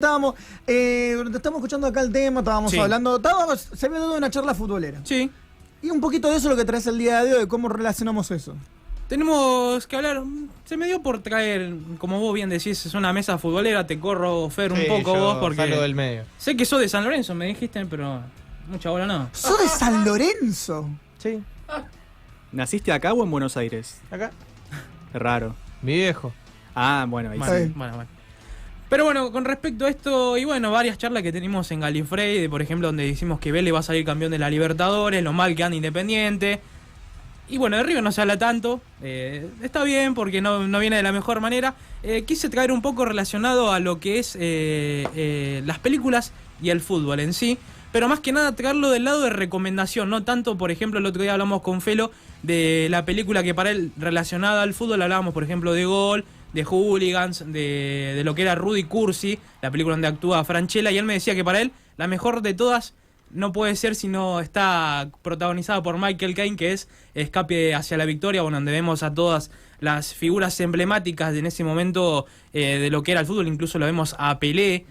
Estamos escuchando acá el tema, estábamos hablando, se había dado una charla futbolera. Sí. Y un poquito de eso es lo que traes el día de hoy, de cómo relacionamos eso. Tenemos que hablar, se me dio por traer, como vos bien decís, es una mesa futbolera, te corro, Fer, un poco vos, porque salgo del medio. Sé que sos de San Lorenzo, me dijiste, pero mucha bola no. ¿Sos de San Lorenzo? Sí. ¿Naciste acá o en Buenos Aires? Acá. Qué raro. Mi viejo. Ah, bueno, ahí Bueno, sí. bueno. Pero bueno, con respecto a esto, y bueno, varias charlas que tenemos en Galifrey, de por ejemplo, donde decimos que Vélez va a salir campeón de la Libertadores, lo mal que anda Independiente. Y bueno, de River no se habla tanto, está bien porque no viene de la mejor manera. Quise traer un poco relacionado a lo que es las películas y el fútbol en sí, pero más que nada traerlo del lado de recomendación, no tanto, por ejemplo, el otro día hablamos con Felo de la película que para él relacionada al fútbol, hablábamos por ejemplo de Gol, de Hooligans, de lo que era Rudy Cursi, la película donde actúa Francella, y él me decía que para él la mejor de todas no puede ser si no está protagonizada por Michael Caine, que es Escape hacia la Victoria, bueno, donde vemos a todas las figuras emblemáticas de en ese momento de lo que era el fútbol, incluso lo vemos a Pelé,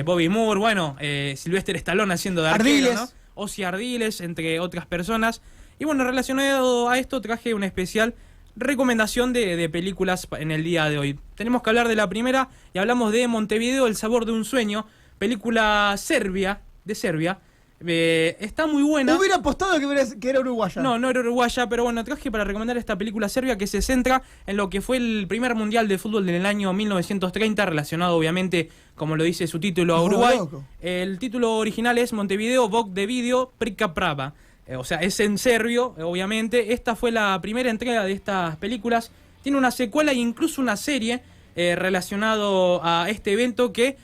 Bobby Moore, bueno, Sylvester Stallone haciendo de arquero, ¿no? Ozzy Ardiles, entre otras personas. Y bueno, relacionado a esto traje una especial recomendación de películas en el día de hoy. Tenemos que hablar de la primera y hablamos de Montevideo, El sabor de un sueño, película de Serbia. Está muy buena. Hubiera apostado que era uruguaya. No era uruguaya, pero bueno, traje para recomendar esta película serbia que se centra en lo que fue el primer mundial de fútbol del año 1930, relacionado obviamente, como lo dice su título, a Uruguay. El título original es Montevideo, Bog de Video, Prika Prava. O sea, es en serbio, obviamente. Esta fue la primera entrega de estas películas. Tiene una secuela e incluso una serie relacionado a este evento que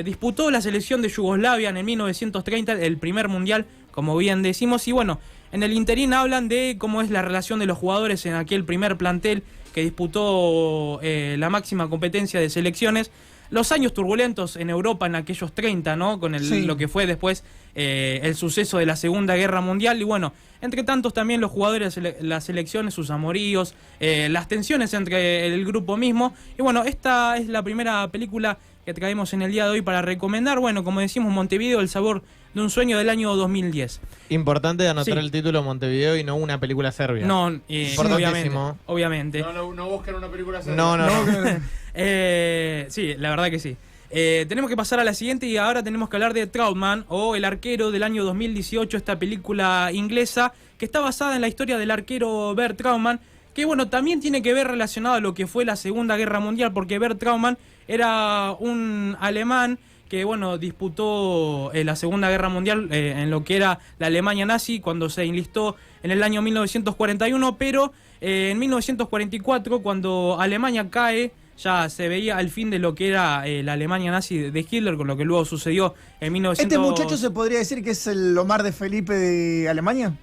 disputó la selección de Yugoslavia en 1930, el primer mundial, como bien decimos. Y bueno, en el interín hablan de cómo es la relación de los jugadores en aquel primer plantel que disputó la máxima competencia de selecciones. Los años turbulentos en Europa en aquellos 30, ¿no? Con lo que fue después el suceso de la Segunda Guerra Mundial. Y bueno, entre tantos también los jugadores, las selecciones, sus amoríos, las tensiones entre el grupo mismo. Y bueno, esta es la primera película que traemos en el día de hoy para recomendar. Bueno, como decimos, Montevideo, El sabor de un sueño, del año 2010. Importante anotar el título Montevideo y no una película serbia. No, obviamente. No busquen una película serbia. No. Sí, la verdad que sí. Tenemos que pasar a la siguiente y ahora tenemos que hablar de Trautmann, o El arquero, del año 2018, esta película inglesa que está basada en la historia del arquero Bert Trautmann, que bueno, también tiene que ver relacionado a lo que fue la Segunda Guerra Mundial, porque Bert Trautmann era un alemán que bueno, disputó la Segunda Guerra Mundial en lo que era la Alemania nazi, cuando se enlistó en el año 1941, pero en 1944, cuando Alemania cae, ya se veía el fin de lo que era la Alemania nazi de Hitler, con lo que luego sucedió en 1900... ¿Este muchacho se podría decir que es el Omar de Felipe de Alemania?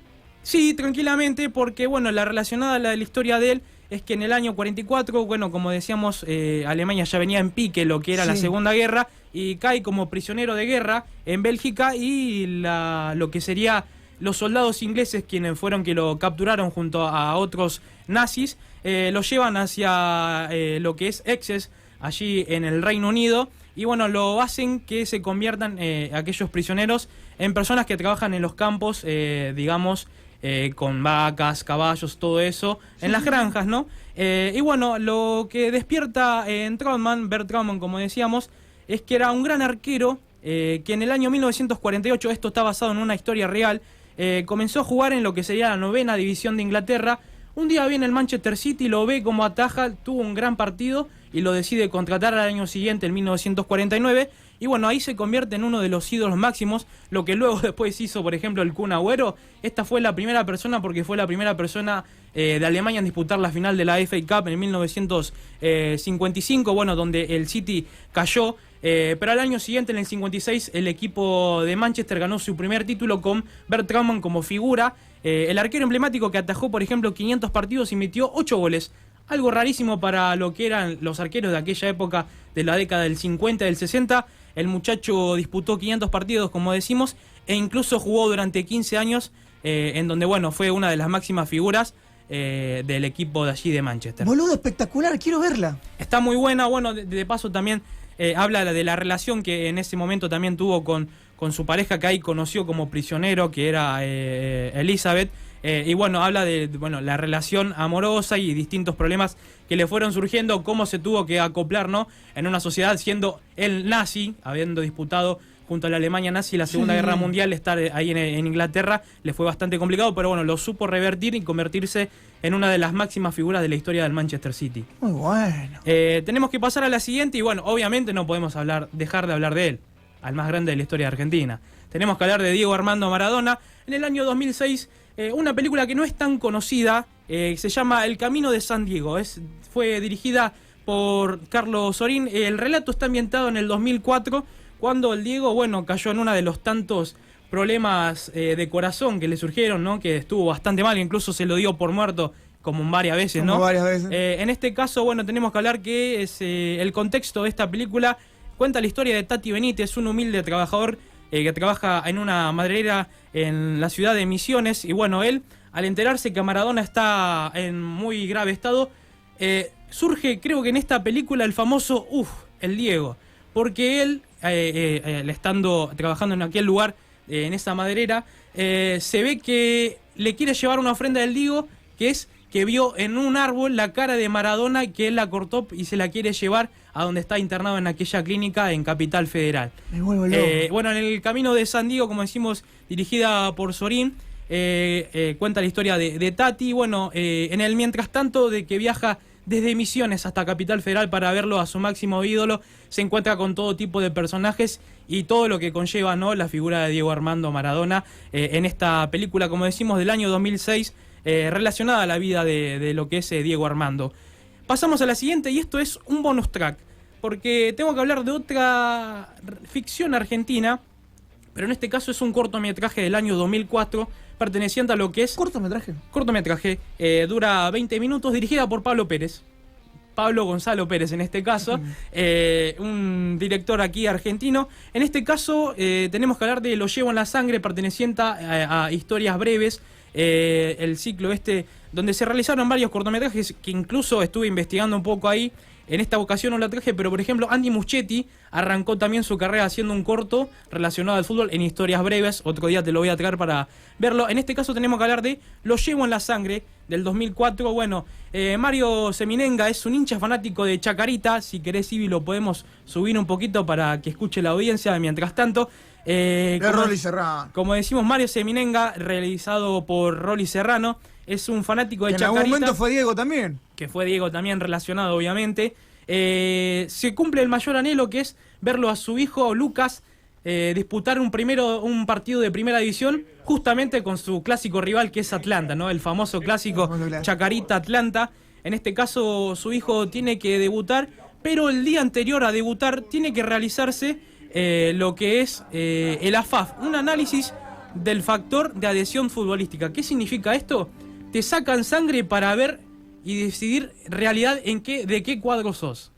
Sí, tranquilamente, porque bueno, la relacionada a la historia de él es que en el año 44, bueno, como decíamos, Alemania ya venía en pique lo que era la Segunda Guerra y cae como prisionero de guerra en Bélgica, y lo que sería los soldados ingleses, quienes fueron que lo capturaron junto a otros nazis, lo llevan hacia lo que es Essex, allí en el Reino Unido, y bueno, lo hacen que se conviertan aquellos prisioneros en personas que trabajan en los campos, digamos, con vacas, caballos, todo eso, en las granjas, ¿no? Y bueno, lo que despierta en Trautmann, Bert Trautmann, como decíamos, es que era un gran arquero que en el año 1948, esto está basado en una historia real, comenzó a jugar en lo que sería la 9ª división de Inglaterra. Un día viene el Manchester City, lo ve como ataja, tuvo un gran partido y lo decide contratar al año siguiente, en 1949. Y bueno, ahí se convierte en uno de los ídolos máximos, lo que luego después hizo, por ejemplo, el Kun Agüero. Esta fue la primera persona, porque fue la primera persona de Alemania en disputar la final de la FA Cup en 1955, bueno, donde el City cayó. Pero al año siguiente, en el 56, el equipo de Manchester ganó su primer título con Bert Trautmann como figura. El arquero emblemático que atajó, por ejemplo, 500 partidos y metió 8 goles. Algo rarísimo para lo que eran los arqueros de aquella época, de la década del 50 y del 60. El muchacho disputó 500 partidos, como decimos, e incluso jugó durante 15 años, en donde, bueno, fue una de las máximas figuras del equipo de allí de Manchester. Boludo, espectacular, quiero verla. Está muy buena, bueno, de paso también habla de la relación que en ese momento también tuvo con su pareja que ahí conoció como prisionero, que era Elizabeth. Y bueno, habla de la relación amorosa y distintos problemas que le fueron surgiendo, cómo se tuvo que acoplar, ¿no?, en una sociedad siendo él nazi, habiendo disputado junto a la Alemania nazi la Segunda Guerra Mundial. Estar ahí en Inglaterra le fue bastante complicado, pero bueno, lo supo revertir y convertirse en una de las máximas figuras de la historia del Manchester City. Muy bueno. Tenemos que pasar a la siguiente y bueno, obviamente no podemos dejar de hablar de él, al más grande de la historia de Argentina. Tenemos que hablar de Diego Armando Maradona. En el año 2006, una película que no es tan conocida, se llama El Camino de San Diego. Fue dirigida por Carlos Sorín. El relato está ambientado en el 2004, cuando el Diego, cayó en uno de los tantos problemas de corazón que le surgieron, ¿no?, que estuvo bastante mal, incluso se lo dio por muerto como varias veces, ¿no? Como varias veces. En este caso, tenemos que hablar que es el contexto de esta película. Cuenta la historia de Tati Benítez, un humilde trabajador que trabaja en una maderera en la ciudad de Misiones. Y él, al enterarse que Maradona está en muy grave estado, surge, creo que en esta película, el famoso el Diego. Porque él, estando trabajando en aquel lugar, en esa maderera, se ve que le quiere llevar una ofrenda del Diego, que es que vio en un árbol la cara de Maradona, que él la cortó y se la quiere llevar a donde está internado en aquella clínica en Capital Federal. Me vuelvo loco. En El Camino de San Diego, como decimos, dirigida por Sorín, cuenta la historia de Tati. En el mientras tanto de que viaja desde Misiones hasta Capital Federal para verlo a su máximo ídolo, se encuentra con todo tipo de personajes y todo lo que conlleva, ¿no?, la figura de Diego Armando Maradona en esta película, como decimos, del año 2006, relacionada a la vida de lo que es Diego Armando. Pasamos a la siguiente y esto es un bonus track, porque tengo que hablar de otra ficción argentina, pero en este caso es un cortometraje del año 2004, perteneciente a lo que es... Cortometraje, dura 20 minutos, dirigida por Pablo Pérez. Pablo Gonzalo Pérez en este caso, un director aquí argentino. En este caso tenemos que hablar de Lo llevo en la sangre, perteneciente a historias breves, el ciclo donde se realizaron varios cortometrajes que incluso estuve investigando un poco ahí. En esta ocasión no la traje, pero por ejemplo Andy Muschietti arrancó también su carrera haciendo un corto relacionado al fútbol en historias breves. Otro día te lo voy a traer para verlo. En este caso tenemos que hablar de Lo llevo en la sangre, del 2004. Mario Seminenga es un hincha fanático de Chacarita. Si querés, Ibi, lo podemos subir un poquito para que escuche la audiencia. Mientras tanto, Rolly Serrano. Como decimos, Mario Seminenga, realizado por Rolly Serrano, es un fanático de Que en Chacarita. algún momento fue Diego también. Que fue Diego también relacionado, obviamente. Se cumple el mayor anhelo, que es verlo a su hijo Lucas disputar un partido de primera división, justamente con su clásico rival, que es Atlanta, ¿no? El famoso clásico Chacarita-Atlanta. En este caso, su hijo tiene que debutar, pero el día anterior a debutar tiene que realizarse lo que es el AFAF, un análisis del factor de adhesión futbolística. ¿Qué significa esto? Te sacan sangre para ver y decidir realidad de qué cuadro sos.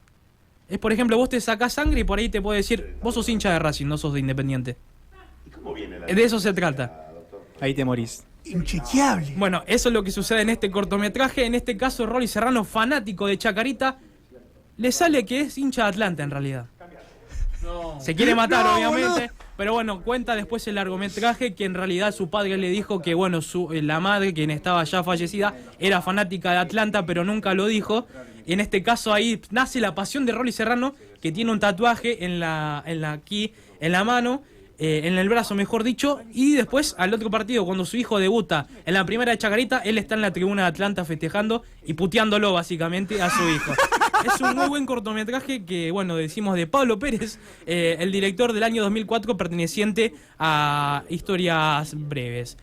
Es, por ejemplo, vos te sacás sangre y por ahí te puede decir, vos sos hincha de Racing, no sos de Independiente. ¿Y cómo viene de eso se trata. Ahí te morís. Inchequeable. Bueno, eso es lo que sucede en este cortometraje. En este caso, Rolly Serrano, fanático de Chacarita, le sale que es hincha de Atlanta en realidad. No. Se quiere matar, obviamente. Pero cuenta después el largometraje que en realidad su padre le dijo que la madre, quien estaba ya fallecida, era fanática de Atlanta, pero nunca lo dijo. Y en este caso ahí nace la pasión de Rolly Serrano, que tiene un tatuaje aquí en la mano, en el brazo mejor dicho, y después al otro partido, cuando su hijo debuta en la primera de Chacarita, él está en la tribuna de Atlanta festejando y puteándolo básicamente a su hijo. Es un muy buen cortometraje que, decimos de Pablo Pérez, el director del año 2004, perteneciente a historias breves.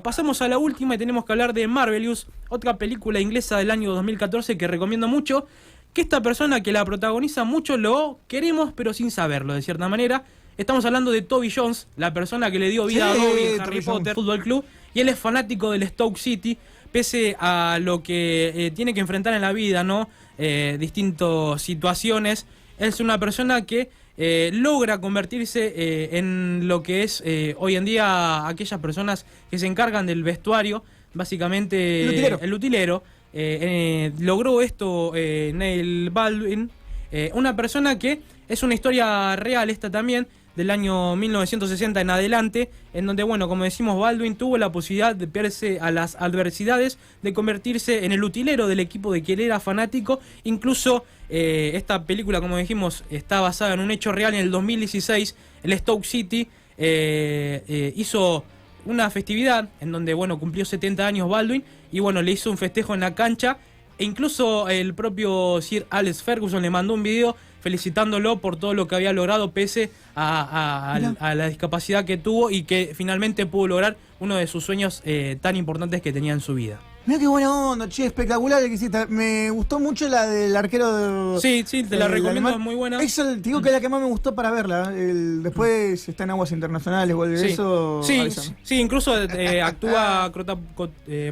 Pasamos a la última y tenemos que hablar de Marvelous, otra película inglesa del año 2014 que recomiendo mucho, que esta persona que la protagoniza mucho lo queremos pero sin saberlo, de cierta manera. Estamos hablando de Toby Jones, la persona que le dio vida a Dobby en Harry Potter Fútbol Club, y él es fanático del Stoke City, pese a lo que tiene que enfrentar en la vida, ¿no? Distintas situaciones. Él es una persona que logra convertirse en lo que es hoy en día aquellas personas que se encargan del vestuario, básicamente el utilero. Logró esto Neil Baldwin, una persona que Es una historia real esta también, del año 1960 en adelante, en donde, bueno, como decimos, Baldwin tuvo la posibilidad de pese a las adversidades, de convertirse en el utilero del equipo de quien era fanático. Incluso esta película, como dijimos, está basada en un hecho real. En el 2016, el Stoke City hizo una festividad en donde, bueno, cumplió 70 años Baldwin, y bueno, le hizo un festejo en la cancha, e incluso el propio Sir Alex Ferguson le mandó un video felicitándolo por todo lo que había logrado pese a la discapacidad que tuvo, y que finalmente pudo lograr uno de sus sueños tan importantes que tenía en su vida. Mira qué buena onda, che, espectacular que hiciste. Me gustó mucho la del arquero de... Sí, te la recomiendo, es muy buena. Esa, te digo que es la que más me gustó para verla. Después está en aguas internacionales, vuelve eso. Sí, incluso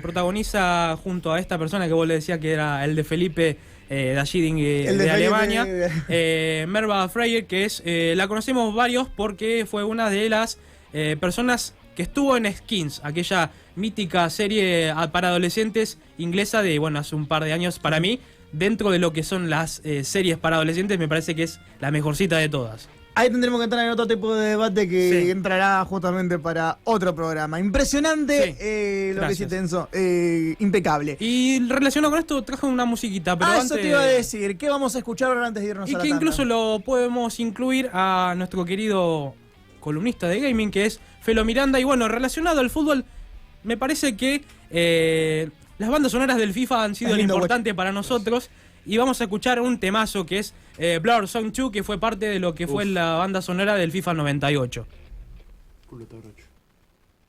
protagoniza junto a esta persona que vos le decías que era el de Felipe Dashiding de Alemania, Merva Freyer, que es la conocemos varios porque fue una de las personas que estuvo en Skins, aquella mítica serie para adolescentes inglesa de, bueno, hace un par de años. Para mí, dentro de lo que son las series para adolescentes, me parece que es la mejorcita de todas. Ahí tendremos que entrar en otro tipo de debate que entrará justamente para otro programa. Impresionante lo que sí tenso, impecable. Y relacionado con esto, trajo una musiquita, pero eso te iba a decir. ¿Qué vamos a escuchar ahora antes de irnos a la tanda? Y que incluso lo podemos incluir a nuestro querido columnista de gaming, que es Felo Miranda. Y bueno, relacionado al fútbol, me parece que las bandas sonoras del FIFA han sido lo importante para nosotros. Y vamos a escuchar un temazo que es Blood Song 2, que fue parte de lo que fue la banda sonora del FIFA 98.